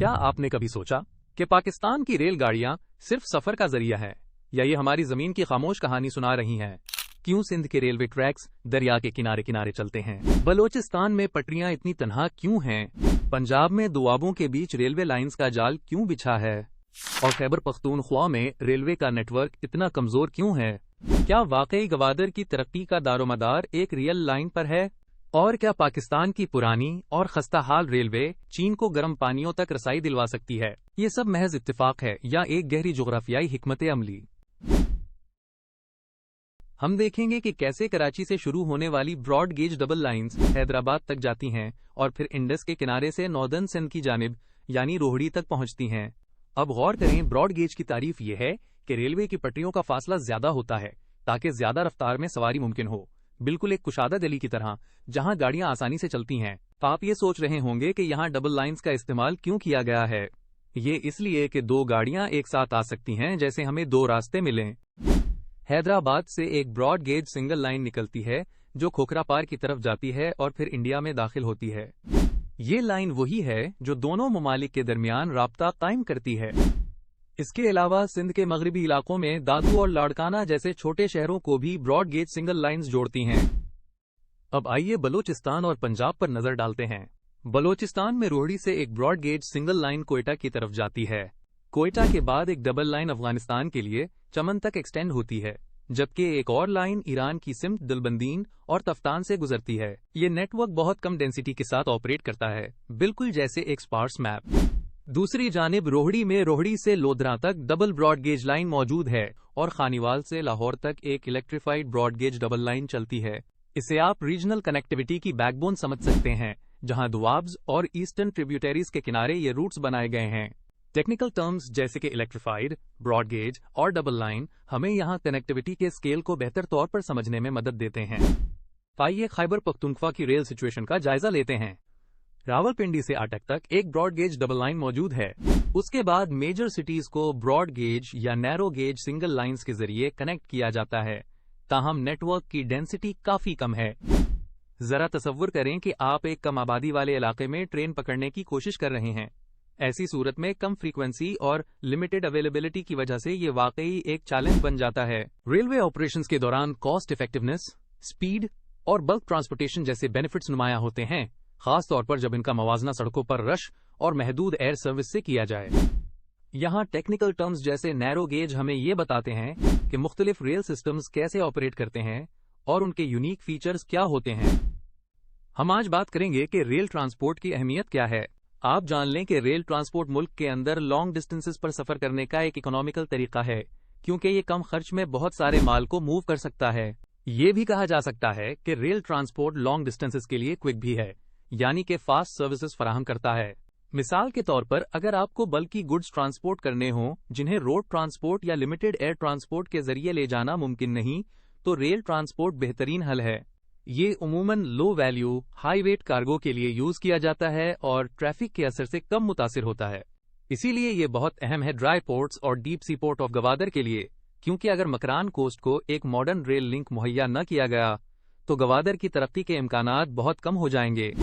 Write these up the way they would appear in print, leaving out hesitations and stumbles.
क्या आपने कभी सोचा कि पाकिस्तान की रेल गाड़ियां सिर्फ सफर का जरिया है, या ये हमारी जमीन की खामोश कहानी सुना रही हैं? क्यों सिंध के रेलवे ट्रैक्स दरिया के किनारे किनारे चलते हैं? बलोचिस्तान में पटरियां इतनी तन्हा क्यों हैं? पंजाब में दोआबों के बीच रेलवे लाइंस का जाल क्यों बिछा है? और खैबर पख्तूनख्वा में रेलवे का नेटवर्क इतना कमजोर क्यों है? क्या वाकई गवादर की तरक्की का दारोमदार एक रियल लाइन पर है? और क्या पाकिस्तान की पुरानी और खस्ता हाल रेलवे चीन को गर्म पानियों तक रसाई दिलवा सकती है? ये सब महज इत्तेफाक है या एक गहरी जोग्राफियाई हिकमत अमली? हम देखेंगे कि कैसे कराची से शुरू होने वाली broad gauge double lines Hyderabad तक जाती हैं और फिर इंडस के किनारे से नॉर्दर्न सिंध की जानिब यानी रोहड़ी तक पहुंचती हैं। अब गौर करें, ब्रॉड गेज की तारीफ ये है कि रेलवे की पटरियों का फासला ज्यादा होता है ताकि ज्यादा रफ्तार में सवारी मुमकिन हो, बिल्कुल एक कुशादा गली की तरह जहां गाड़ियां आसानी से चलती हैं। आप ये सोच रहे होंगे कि यहां डबल लाइंस का इस्तेमाल क्यों किया गया है। ये इसलिए कि दो गाड़ियां एक साथ आ सकती हैं जैसे हमें दो रास्ते मिलें। हैदराबाद से एक ब्रॉड गेज सिंगल लाइन निकलती है जो खोखरा पार की तरफ जाती है और फिर इंडिया में दाखिल होती है। ये लाइन वही है जो दोनों ममालिक के दरमियान राब्ता कायम करती है। इसके अलावा सिंध के मगरबी इलाकों में दादू और लाड़काना जैसे छोटे शहरों को भी ब्रॉड गेज सिंगल लाइंस जोड़ती हैं। अब आइए बलोचिस्तान और पंजाब पर नजर डालते हैं। बलोचिस्तान में रोहड़ी से एक broad gauge single line Quetta की तरफ जाती है। कोयटा के बाद एक डबल लाइन अफगानिस्तान के लिए चमन तक एक्सटेंड होती है, जबकि एक और लाइन ईरान की सिमत दिलबंदीन और तफ्तान से गुजरती है। ये नेटवर्क बहुत कम डेंसिटी के साथ ऑपरेट करता है, बिल्कुल जैसे एक स्पार्स मैप। दूसरी जानिब रोहड़ी में रोहड़ी से लोधरा तक डबल ब्रॉड गेज लाइन मौजूद है और खानीवाल से लाहौर तक एक electrified broad gauge double line चलती है। इसे आप रीजनल कनेक्टिविटी की बैकबोन समझ सकते हैं, जहां दुआब्स और ईस्टर्न ट्रिब्यूटरीज के किनारे ये रूट्स बनाए गए हैं। टेक्निकल टर्म्स जैसे कि इलेक्ट्रीफाइड, ब्रॉड गेज और डबल लाइन हमें यहाँ कनेक्टिविटी के स्केल को बेहतर तौर पर समझने में मदद देते हैं। आइए खैबर पख्तूनख्वा की रेल सिचुएशन का जायजा लेते हैं। रावलपिंडी से अटक तक एक ब्रॉड गेज डबल लाइन मौजूद है। उसके बाद मेजर सिटीज को ब्रॉड गेज या नैरो गेज सिंगल लाइंस के जरिए कनेक्ट किया जाता है, ताहम नेटवर्क की डेंसिटी काफी कम है। जरा तसव्वुर करें कि आप एक कम आबादी वाले इलाके में ट्रेन पकड़ने की कोशिश कर रहे हैं। ऐसी सूरत में कम फ्रीक्वेंसी और लिमिटेड अवेलेबिलिटी की वजह से ये वाकई एक चैलेंज बन जाता है। रेलवे ऑपरेशंस के दौरान कॉस्ट इफेक्टिवनेस, स्पीड और बल्क ट्रांसपोर्टेशन जैसे बेनिफिट्स नुमाया होते हैं, खास तौर पर जब इनका मवाजना सड़कों पर रश और महदूद एयर सर्विस से किया जाए। यहाँ टेक्निकल टर्म्स जैसे नैरो गेज हमें ये बताते हैं कि मुख्तलिफ रेल सिस्टम्स कैसे ऑपरेट करते हैं और उनके यूनिक फीचर्स क्या होते हैं। हम आज बात करेंगे कि रेल ट्रांसपोर्ट की अहमियत क्या है। आप जान लें कि रेल ट्रांसपोर्ट मुल्क के अंदर लॉन्ग डिस्टेंसेस पर सफर करने का एक इकोनॉमिकल तरीका है, क्योंकि ये कम खर्च में बहुत सारे माल को मूव कर सकता है। ये भी कहा जा सकता है कि रेल ट्रांसपोर्ट लॉन्ग डिस्टेंसेस के लिए क्विक भी है, यानी कि फास्ट सर्विसेज फराहम करता है। मिसाल के तौर पर अगर आपको बल्कि गुड्स ट्रांसपोर्ट करने हों जिन्हें रोड ट्रांसपोर्ट या लिमिटेड एयर ट्रांसपोर्ट के जरिए ले जाना मुमकिन नहीं, तो रेल ट्रांसपोर्ट बेहतरीन हल है। ये उमूमन low value high weight cargo के लिए यूज किया जाता है और ट्रैफिक के असर से कम मुतासिर होता है। इसीलिए ये बहुत अहम है ड्राई पोर्ट्स और deep sea port of Gwadar के लिए, क्योंकि अगर मकरान कोस्ट को एक मॉडर्न रेल लिंक मुहैया न किया गया तो गवादर की तरक्की के इम्कानात बहुत कम हो जाएंगे।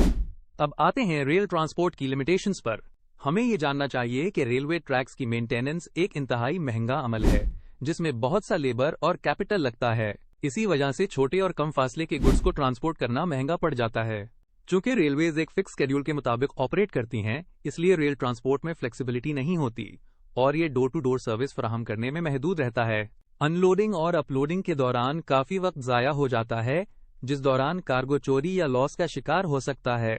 अब आते हैं रेल ट्रांसपोर्ट की लिमिटेशंस पर। हमें ये जानना चाहिए कि रेलवे ट्रैक्स की मेंटेनेंस एक इंतहाई महंगा अमल है, जिसमें बहुत सा लेबर और कैपिटल लगता है। इसी वजह से छोटे और कम फासले के गुड्स को ट्रांसपोर्ट करना महंगा पड़ जाता है। चूंकि रेलवेज एक फिक्स शेड्यूल के मुताबिक ऑपरेट करती हैं, इसलिए रेल ट्रांसपोर्ट में फ्लेक्सिबिलिटी नहीं होती और ये डोर टू डोर सर्विस फराहम करने में महदूद रहता है। अनलोडिंग और अपलोडिंग के दौरान काफी वक्त जाया हो जाता है, जिस दौरान कार्गो चोरी या लॉस का शिकार हो सकता है।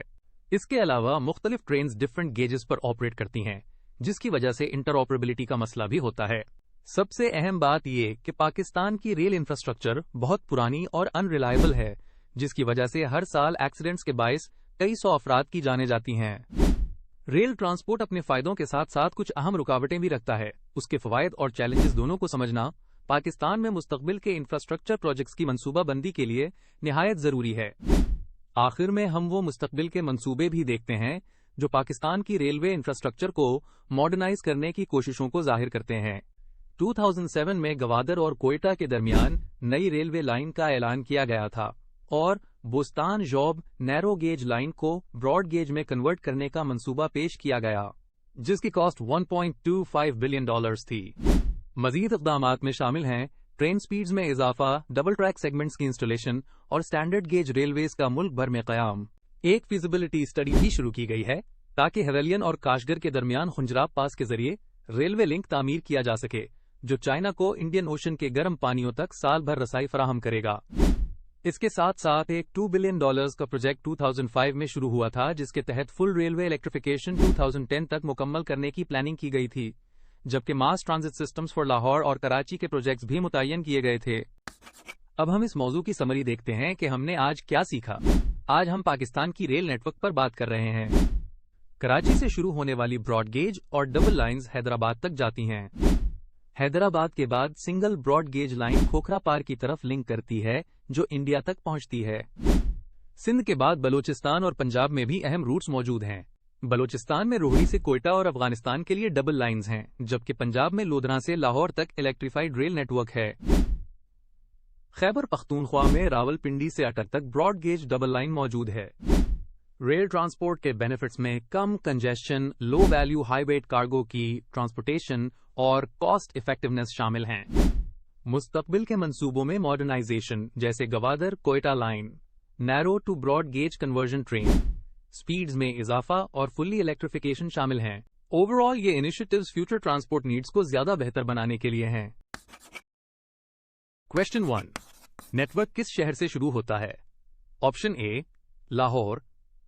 इसके अलावा मुख्तलिफ ट्रेन्स डिफरेंट गेजेस पर ऑपरेट करती हैं, जिसकी वजह से इंटरऑपरेबिलिटी का मसला भी होता है। सबसे अहम बात यह कि पाकिस्तान की रेल इंफ्रास्ट्रक्चर बहुत पुरानी और अनरिलायबल है, जिसकी वजह से हर साल एक्सीडेंट्स के बायस कई सौ अफराद की जाने जाती हैं। रेल ट्रांसपोर्ट अपने फायदों के साथ साथ कुछ अहम रुकावटें भी रखता है। उसके फवायद और चैलेंजेस दोनों को समझना पाकिस्तान में मुस्तकबिल के इंफ्रास्ट्रक्चर प्रोजेक्ट्स की मंसूबाबंदी के लिए निहायत जरूरी है। आखिर में हम वो मुस्तकबिल के मंसूबे भी देखते हैं जो पाकिस्तान की रेलवे इंफ्रास्ट्रक्चर को मॉडर्नाइज करने की कोशिशों को जाहिर करते हैं। 2007 में गवादर और कोयटा के दरमियान नई रेलवे लाइन का ऐलान किया गया था और Bostan job narrow gauge line को ब्रॉड गेज में कन्वर्ट करने का मंसूबा पेश किया गया। जिसकी कॉस्ट $1.25 बिलियन थी। मजीद इक़दामात में शामिल हैं ट्रेन स्पीड्स में इजाफा, डबल ट्रैक सेगमेंट्स की इंस्टॉलेशन और स्टैंडर्ड गेज रेलवेज का मुल्क भर में क़याम। एक फिजिबिलिटी स्टडी भी शुरू की गई है ताकि हवेलियन और काशगर के दरमियान खुंजराब पास के जरिए रेलवे लिंक तामीर किया जा सके, जो चाइना को इंडियन ओशन के गर्म पानियों तक साल भर रसाई फराहम करेगा। इसके साथ साथ एक $2 बिलियन का प्रोजेक्ट 2005 में शुरू हुआ था, जिसके तहत फुल रेलवे इलेक्ट्रिफिकेशन 2010 तक मुकम्मल करने की प्लानिंग की गई थी, जबकि मास ट्रांजिट सिस्टम्स फॉर लाहौर और कराची के प्रोजेक्ट्स भी मुतय्यन किए गए थे। अब हम इस मौजू की समरी देखते हैं कि हमने आज क्या सीखा। आज हम पाकिस्तान की रेल नेटवर्क पर बात कर रहे हैं। कराची से शुरू होने वाली ब्रॉड गेज और डबल लाइंस हैदराबाद तक जाती हैं। हैदराबाद के बाद single broad gauge line Khokhrapar की तरफ लिंक करती है, जो इंडिया तक पहुंचती है। सिंध के बाद बलूचिस्तान और पंजाब में भी अहम रूट्स मौजूद हैं। बलूचिस्तान में रोहड़ी से कोयटा और अफगानिस्तान के लिए डबल लाइंस हैं, जबकि पंजाब में लोधरा से लाहौर तक इलेक्ट्रीफाइड रेल नेटवर्क है। खैबर पख्तूनख्वा में रावलपिंडी से अटक तक ब्रॉड गेज डबल लाइन मौजूद है। रेल ट्रांसपोर्ट के बेनिफिट्स में कम congestion, low value high weight cargo की ट्रांसपोर्टेशन और कॉस्ट इफेक्टिवनेस शामिल हैं। मुस्तकबिल के मंसूबों में मॉडर्नाइजेशन जैसे Gwadar Quetta line, narrow to broad gauge conversion train, speeds में इजाफा और फुल्ली इलेक्ट्रिफिकेशन शामिल हैं। ओवरऑल ये इनिशिएटिव्स फ्यूचर ट्रांसपोर्ट नीड्स को ज्यादा बेहतर बनाने के लिए हैं। क्वेश्चन 1, नेटवर्क किस शहर से शुरू होता है? Option A Lahore,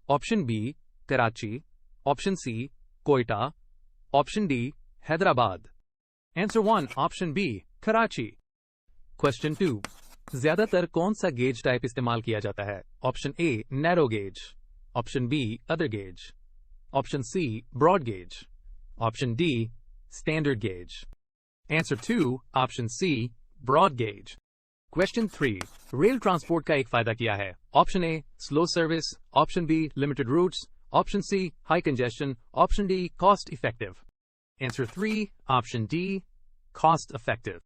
option B Karachi, option C Quetta, option D Hyderabad. Answer 1 option B Karachi. Question 2, ज्यादातर कौन सा गेज टाइप इस्तेमाल किया जाता है? Option A narrow gauge, option B other gauge, option C broad gauge, option D standard gauge. Answer 2 option C broad gauge. Question 3, rail transport का एक फायदा क्या है? Option A slow service, option B limited routes, option C high congestion, option D cost effective. Answer 3 option D cost effective.